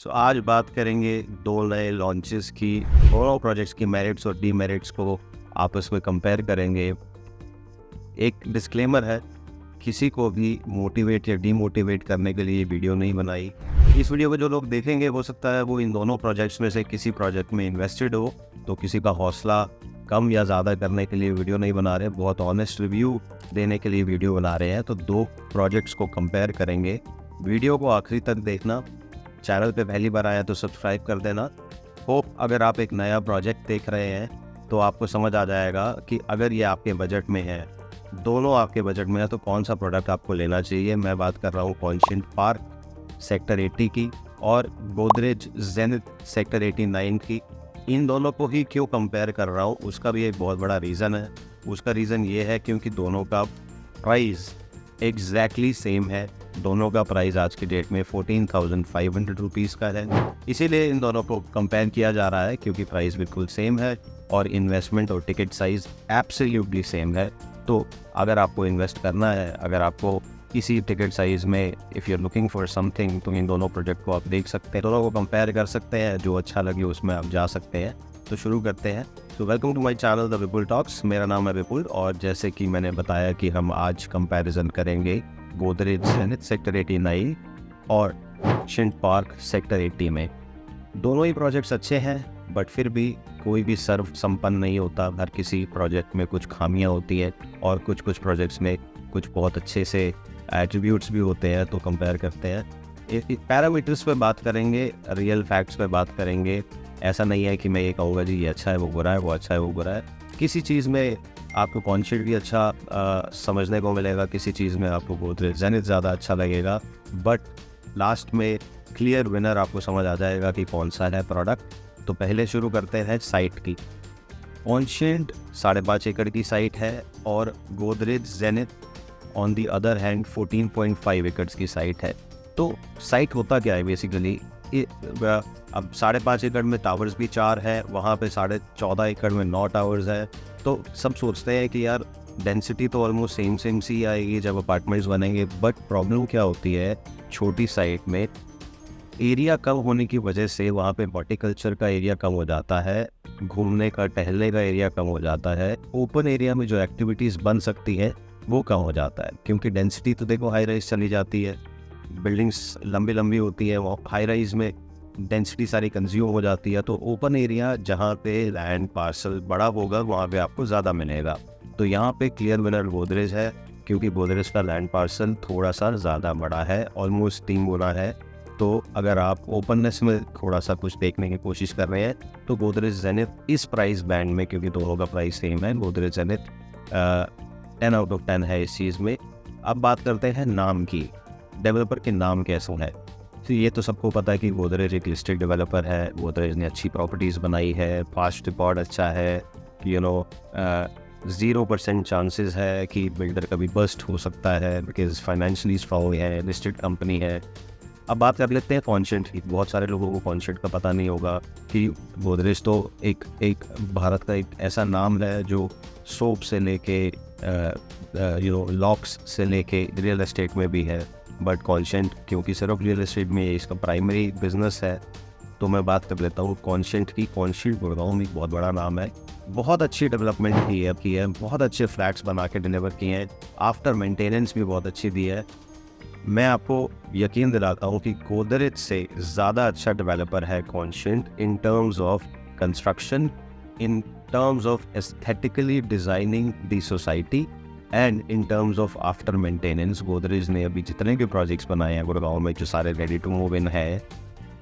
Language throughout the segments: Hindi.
आज बात करेंगे दो नए लॉन्चेस की, दोनों प्रोजेक्ट्स की मेरिट्स और डीमेरिट्स को आपस में कंपेयर करेंगे। एक डिस्क्लेमर है, किसी को भी मोटिवेट या डीमोटिवेट करने के लिए ये वीडियो नहीं बनाई। इस वीडियो को जो लोग देखेंगे हो सकता है वो इन दोनों प्रोजेक्ट्स में से किसी प्रोजेक्ट में इन्वेस्टेड हो, तो किसी का हौसला कम या ज़्यादा करने के लिए वीडियो नहीं बना रहे, बहुत ऑनेस्ट रिव्यू देने के लिए वीडियो बना रहे हैं। तो दो प्रोजेक्ट्स को कंपेयर करेंगे। वीडियो को आखिरी तक देखना, चैनल पे पहली बार आया तो सब्सक्राइब कर देना। होप अगर आप एक नया प्रोजेक्ट देख रहे हैं तो आपको समझ आ जाएगा कि अगर ये आपके बजट में है, दोनों आपके बजट में है, तो कौन सा प्रोडक्ट आपको लेना चाहिए। मैं बात कर रहा हूँ कॉन्शिएंट पार्क सेक्टर 80 की और गोदरेज जेनिथ सेक्टर 89 की। इन दोनों को ही क्यों कंपेयर कर रहा हूँ, उसका भी एक बहुत बड़ा रीज़न है। उसका रीज़न ये है क्योंकि दोनों का प्राइस एग्जैक्टली सेम है। दोनों का प्राइस आज की डेट में 14,500 रुपीज़ का है। इसीलिए इन दोनों को कंपेयर किया जा रहा है क्योंकि प्राइस बिल्कुल सेम है और इन्वेस्टमेंट और टिकट साइज़ एब्सोल्युटली सेम है। तो अगर आपको इन्वेस्ट करना है, अगर आपको किसी टिकट साइज़ में if you are looking for something, तो इन दोनों प्रोजेक्ट को आप देख सकते हैं, दोनों को कंपेयर कर सकते हैं। जो अच्छा लगे उसमें आप जा सकते हैं। तो शुरू करते हैं। तो welcome to my channel the Vipul talks. मेरा नाम है विपुल और जैसे कि मैंने बताया कि हम आज कंपैरिजन करेंगे गोदरेज जेनिथ सेक्टर 89 और शिंट पार्क सेक्टर 80 में। दोनों ही प्रोजेक्ट्स अच्छे हैं, बट फिर भी कोई भी सर्व संपन्न नहीं होता। हर किसी प्रोजेक्ट में कुछ खामियां होती हैं और कुछ प्रोजेक्ट्स में कुछ बहुत अच्छे से एट्रीब्यूट्स भी होते हैं। तो कंपेयर करते हैं, पैरामीटर्स पे बात करेंगे, रियल फैक्ट्स पे बात करेंगे। ऐसा नहीं है कि मैं ये कहूँगा जी ये अच्छा है वो बुरा है, वो अच्छा है वो बुरा है। किसी चीज़ में आपको कॉन्शिएंट भी अच्छा समझने को मिलेगा, किसी चीज़ में आपको गोदरेज जेनिथ ज़्यादा अच्छा लगेगा, बट लास्ट में क्लियर विनर आपको समझ आ जाएगा कि कौन सा है प्रोडक्ट। तो पहले शुरू करते हैं साइट की। कॉन्शिएंट 5.5 एकड़ की साइट है और Godrej zenith on the other hand 14.5 एकड़ की साइट है। तो साइट होता क्या है बेसिकली, अब 5.5 एकड़ में टावर्स भी 4 है, वहाँ पे 14.5 एकड़ में 9 टावर्स है। तो सब सोचते हैं कि यार डेंसिटी तो ऑलमोस्ट सेम सी आएगी जब अपार्टमेंट्स बनेंगे, बट प्रॉब्लम क्या होती है, छोटी साइट में एरिया कम होने की वजह से वहाँ पे हॉर्टिकल्चर का एरिया कम हो जाता है, घूमने का टहलने का एरिया कम हो जाता है, ओपन एरिया में जो एक्टिविटीज़ बन सकती है वो कम हो जाता है। क्योंकि डेंसिटी तो देखो हाई राइज चली जाती है, बिल्डिंग्स लंबी होती है, वो हाई राइज में डेंसिटी सारी कंज्यूम हो जाती है। तो ओपन एरिया जहाँ पे लैंड पार्सल बड़ा होगा वहाँ पे आपको ज़्यादा मिलेगा। तो यहाँ पे क्लियर विनर गोदरेज है क्योंकि गोदरेज का लैंड पार्सल थोड़ा सा ज़्यादा बड़ा है, ऑलमोस्ट 3 गुना है। तो अगर आप ओपननेस में थोड़ा सा कुछ देखने की कोशिश कर रहे हैं तो गोदरेज जेनिथ इस प्राइस बैंड में, क्योंकि दोनों का प्राइस सेम है, गोदरेज जेनिथ 10 आउट ऑफ 10 है इस चीज़ में। अब बात करते हैं नाम की, डेवलपर के नाम कैसे है। तो ये तो सबको पता है कि गोदरेज एक लिस्टेड डेवलपर है, गोदरेज ने अच्छी प्रॉपर्टीज़ बनाई है, पास्ट रिकॉर्ड अच्छा है, 0% चांसेस है कि बिल्डर कभी बस्ट हो सकता है बिकॉज फाइनेंशियली स्ट्रॉन्ग है, लिस्टेड कंपनी है। अब बात कर लेते हैं कॉन्शिएंट की। बहुत सारे लोगों को कॉन्शिएंट का पता नहीं होगा कि गोदरेज तो एक भारत का एक ऐसा नाम है जो सोप से लेके लॉक्स से लेके रियल एस्टेट में भी है। बट कॉन्शिएंट क्योंकि सिर्फ रियल एस्टेट में इसका प्राइमरी बिजनेस है, तो मैं बात कर लेता हूँ कॉन्शिएंट की। कॉन्शिएंट गुड़गांव में एक बहुत बड़ा नाम है, बहुत अच्छी डेवलपमेंट की है, बहुत अच्छे फ्लैट्स बना के डिलीवर किए हैं, आफ्टर मेंटेनेंस भी बहुत अच्छी दी है। मैं आपको यकीन दिलाता हूँ कि गोदरेज से ज़्यादा अच्छा डेवलपर है Conscient in terms of construction, in terms of aesthetically designing the society and in terms of after maintenance. Godrej ने अभी जितने भी प्रोजेक्ट्स बनाए हैं गुड़गांव में, जो सारे रेडी टू मूव इन है,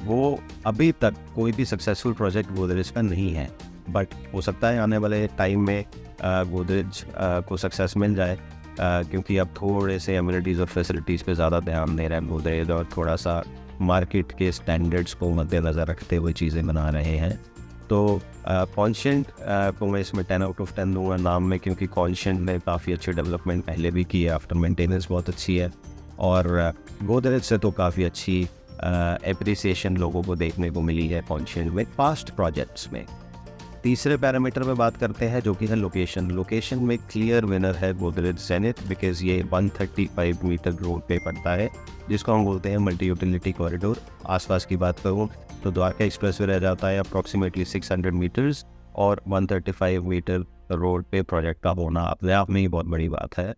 वो अभी तक कोई भी सक्सेसफुल प्रोजेक्ट गोदरेज का नहीं है। बट हो सकता है आने वाले टाइम में गोदरेज को सक्सेस मिल जाए, क्योंकि अब थोड़े से एमिनिटीज़ और फैसिलिटीज़ पे ज़्यादा ध्यान दे रहे हैं गोदरेज और थोड़ा सा मार्केट के स्टैंडर्ड्स को मद्देनज़र रखते हुए चीज़ें बना रहे हैं। तो कॉन्शिएंट को मैं इसमें 10 आउट ऑफ 10 दूँगा नाम में, क्योंकि कॉन्शिएंट ने काफ़ी अच्छी डेवलपमेंट पहले भी की है, आफ्टर मेंटेनेंस बहुत अच्छी है। और गोदरेज से तो काफ़ी अच्छी एप्रिसिएशन लोगों को देखने को मिली है कॉन्शिएंट में पास्ट प्रोजेक्ट्स में। तीसरे पैरामीटर में बात करते हैं जो कि है लोकेशन। लोकेशन में क्लियर विनर है गोदरेज जेनिथ, बिकॉज ये 135 मीटर रोड पे पड़ता है, जिसको हम बोलते हैं मल्टी यूटिलिटी कॉरिडोर। आसपास की बात करूँ तो द्वारका एक्सप्रेस वे रह जाता है अप्रॉक्सीमेटली 600 मीटर्स, और 135 मीटर रोड पे प्रोजेक्ट का होना अपने आप में ही बहुत बड़ी बात है।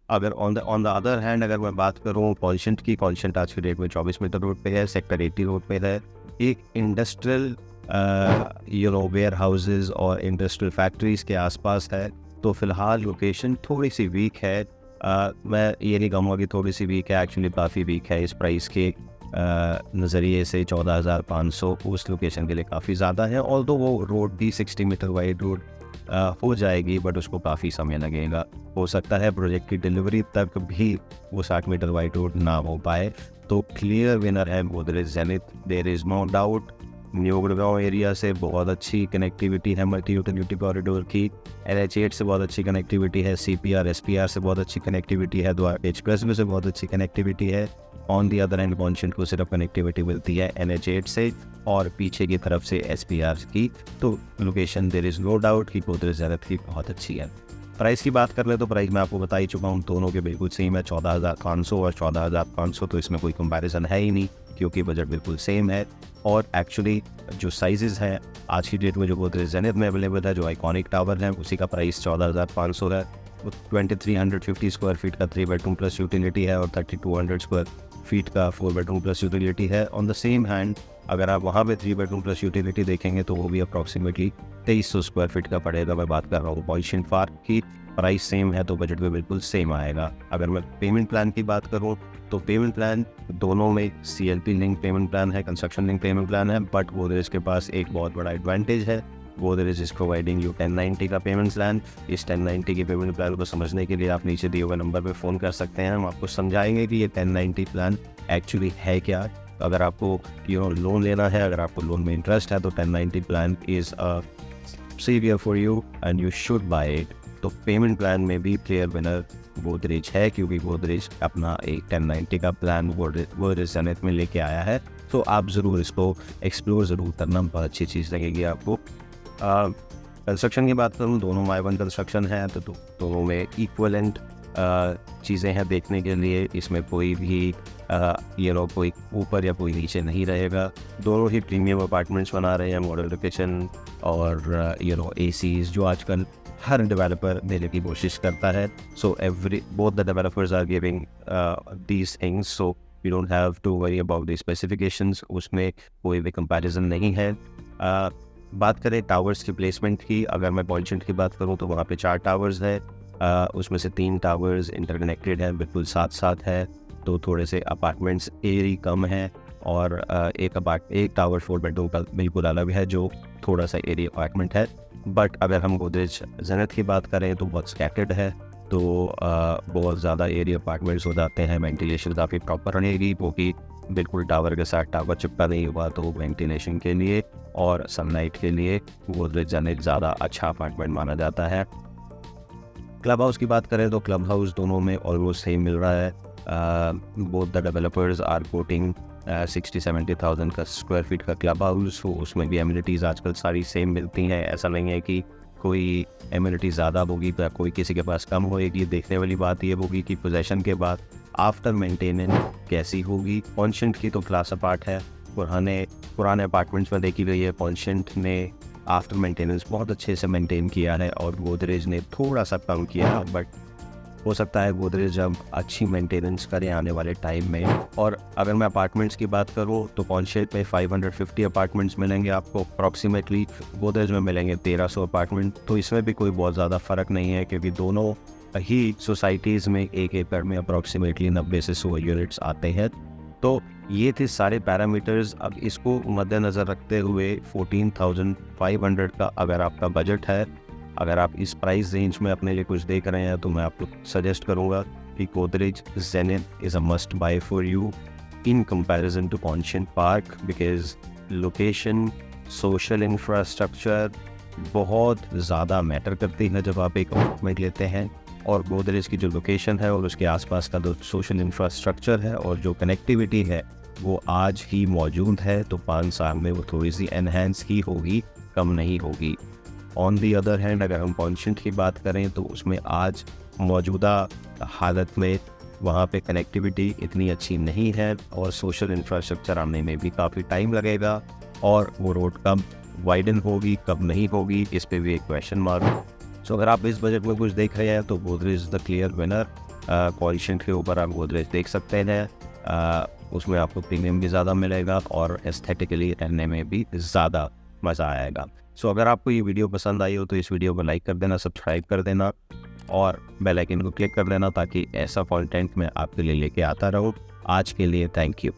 अगर ऑन द अदर हैंड अगर मैं बात करूँ कॉन्शेंट की, कॉन्शेंट आज की डेट में 24 मीटर रोड पे है, सेक्टर 80 रोड पे है। एक इंडस्ट्रियल वेयर हाउसेज और इंडस्ट्रियल फैक्ट्रीज़ के आसपास है, तो फिलहाल लोकेशन थोड़ी सी वीक है। मैं ये नहीं कहूँगा कि थोड़ी सी वीक है, एक्चुअली काफ़ी वीक है। इस प्राइस के नज़रिए से 14,500 उस लोकेशन के लिए काफ़ी ज़्यादा है। ऑल्दो वो रोड भी 60 मीटर वाइड रोड हो जाएगी, बट उसको काफ़ी समय लगेगा। हो सकता है प्रोजेक्ट की डिलीवरी तक भी वो 60 मीटर वाइड रोड ना हो पाए। तो क्लियर विनर है Godrej Zenith, there is no doubt. New Gurgaon area से बहुत अच्छी कनेक्टिविटी है मल्टी यूटिलिटी कॉरिडोर की, NH8 से बहुत अच्छी कनेक्टिविटी है, CPR SPR से बहुत अच्छी कनेक्टिविटी है, द्वारका एक्सप्रेसवे से बहुत अच्छी कनेक्टिविटी है। ऑन दी अदर एंड कॉन्शेंट को सिर्फ कनेक्टिविटी मिलती है NH8 से और पीछे की तरफ से SPR की। तो location there is no doubt कि गोदरेज जेनिथ की बहुत अच्छी है। प्राइस की बात कर ले तो प्राइस मैं आपको बता ही चुका हूँ, दोनों के बिल्कुल सेम है, 14,500 और 14,500, तो इसमें कोई कंपैरिजन है ही नहीं क्योंकि बजट बिल्कुल सेम है। और एक्चुअली जो साइजेस हैं आज की डेट में जो गोदरेज जेनिथ में अवेलेबल है, जो आइकॉनिक टावर है उसी का प्राइस 14,500 है। 2350 स्क्वायर फीट का 3 बेडरूम प्लस यूटिलिटी है और 3200 स्क्वायर फीट का 4 बेडरूम प्लस यूटिलिटी है। ऑन द सेम हैंड अगर आप वहाँ पे 3 बेडरूम प्लस यूटिलिटी देखेंगे तो वो भी अप्रॉक्सीमेटली 2300 स्क्वायर फीट का पड़ेगा। मैं बात कर रहा हूँ पॉइंट पार्क की, प्राइस सेम है तो बजट में बिल्कुल सेम आएगा। अगर मैं पेमेंट प्लान की बात करूँ तो पेमेंट प्लान दोनों में CLP लिंक पेमेंट प्लान है, कंस्ट्रक्शन लिंक पेमेंट प्लान है, बट गोदरेज के पास एक बहुत बड़ा एडवांटेज है, गोदरेज इज प्रोवाइडिंग यू 1090 का पेमेंट प्लान। इस 1090 के पेमेंट प्लान को समझने के लिए आप नीचे दिए हुए नंबर पे फ़ोन कर सकते हैं, हम आपको समझाएंगे कि ये 1090 प्लान एक्चुअली है क्या। अगर आपको लोन लेना है, अगर आपको लोन में इंटरेस्ट है तो 1090 plan is saviour for you and you should buy it. तो पेमेंट प्लान में भी क्लियर विनर गोदरेज है क्योंकि गोदरेज अपना एक 1090 का प्लान गोदरेज जेनिथ में लेके आया है। तो आप ज़रूर इसको एक्सप्लोर ज़रूर करना, बहुत अच्छी चीज़ लगेगी आपको। कंस्ट्रक्शन की बात करूँ, दोनों Y1 कंस्ट्रक्शन है तो दोनों में इक्वलेंट चीज़ें हैं देखने के लिए। इसमें कोई भी कोई ऊपर या कोई नीचे नहीं रहेगा। दोनों ही प्रीमियम अपार्टमेंट्स बना रहे हैं, मॉडल लोकेशन और ACs जो आजकल हर डेवलपर देने की कोशिश करता है। So both the developers are giving these things, so you don't have to worry about the specifications, उसमें कोई भी कंपैरिजन नहीं है। बात करें टावर्स की प्लेसमेंट की, अगर मैं पॉइंट की बात करूं तो वहाँ पे 4 टावर्स है, उसमें से 3 टावर्स इंटरकनेक्टेड हैं, बिल्कुल साथ साथ है, तो थोड़े से अपार्टमेंट्स एरिया कम है। और एक टावर 4 बेडरूम का बिल्कुल अलग है जो थोड़ा सा एरिया अपार्टमेंट है। बट अगर हम गोदरेज जेनिथ की बात करें तो बहुत स्कैटर्ड है, तो बहुत ज़्यादा एरिया अपार्टमेंट्स हो जाते हैं। वेंटिलेशन काफ़ी प्रॉपर रहेगी क्योंकि बिल्कुल टावर के साथ टावर चिपका नहीं हुआ, तो वेंटिलेशन के लिए और सनलाइट के लिए गोदरेज जेनिथ ज़्यादा अच्छा अपार्टमेंट माना जाता है। क्लब हाउस की बात करें तो क्लब हाउस दोनों में ऑलमोस्ट सेम मिल रहा है। Both the developers are quoting 60-70,000 का स्क्वायर फीट का क्लब हाउस हो, उसमें भी एमिनिटीज़ आजकल सारी सेम मिलती हैं। ऐसा नहीं है कि कोई एमिनिटी ज़्यादा होगी तो कोई किसी के पास कम होएगी। देखने वाली बात ये होगी कि पोजेसन के बाद आफ्टर मेंटेनेंस कैसी होगी। कॉन्शेंट की तो क्लास अपार्ट है, पुराने अपार्टमेंट्स में देखी गई है। कॉन्शेंट ने आफ्टर मेंटेनेंस बहुत अच्छे से मेंटेन किया है और गोदरेज ने थोड़ा सा कम किया है, बट हो सकता है गोदरेज जब अच्छी मेंटेनेंस करे आने वाले टाइम में। और अगर मैं अपार्टमेंट्स की बात करूं तो कॉन्शेंट में 550 अपार्टमेंट्स मिलेंगे आपको अप्रॉक्सीमेटली, गोदरेज में मिलेंगे 1300 अपार्टमेंट। तो इसमें भी कोई बहुत ज़्यादा फ़र्क नहीं है क्योंकि दोनों ही सोसाइटीज़ में एक एकड़ में अप्रॉक्सीमेटली 90 से 100 यूनिट्स आते हैं। तो ये थे सारे पैरामीटर्स। अब इसको मद्देनज़र रखते हुए 14,500 का अगर आपका बजट है, अगर आप इस प्राइस रेंज में अपने लिए कुछ देख रहे हैं तो मैं आपको सजेस्ट करूंगा कि Godrej Zenith is a must buy for you in comparison to Conscient Park, because location, social infrastructure बहुत ज़्यादा मैटर करती है जब आप एक अपार्टमेंट लेते हैं। और गोदरेज की जो लोकेशन है और उसके आसपास का जो सोशल इंफ्रास्ट्रक्चर है और जो कनेक्टिविटी है वो आज ही मौजूद है, तो 5 साल में वो थोड़ी सी एनहेंस ही होगी, कम नहीं होगी। ऑन दी अदर हैंड अगर हम कॉन्शेंट की बात करें तो उसमें आज मौजूदा हालत में वहाँ पे कनेक्टिविटी इतनी अच्छी नहीं है और सोशल इंफ्रास्ट्रक्चर आने में भी काफ़ी टाइम लगेगा, और वो रोड कब वाइडन होगी कब नहीं होगी इस पे भी एक क्वेश्चन मार्क। सो अगर आप इस बजट में कुछ देख रहे हैं तो Godrej is the clear winner. Conscient के ऊपर आप गोदरेज देख सकते हैं, उसमें आपको प्रीमियम भी ज़्यादा मिलेगा और एस्थेटिकली रहने में भी ज़्यादा मज़ा आएगा। सो अगर आपको ये वीडियो पसंद आई हो तो इस वीडियो को लाइक कर देना, सब्सक्राइब कर देना और बेल आइकन को क्लिक कर देना ताकि ऐसा कंटेंट मैं आपके लिए लेके आता रहूँ। आज के लिए थैंक यू।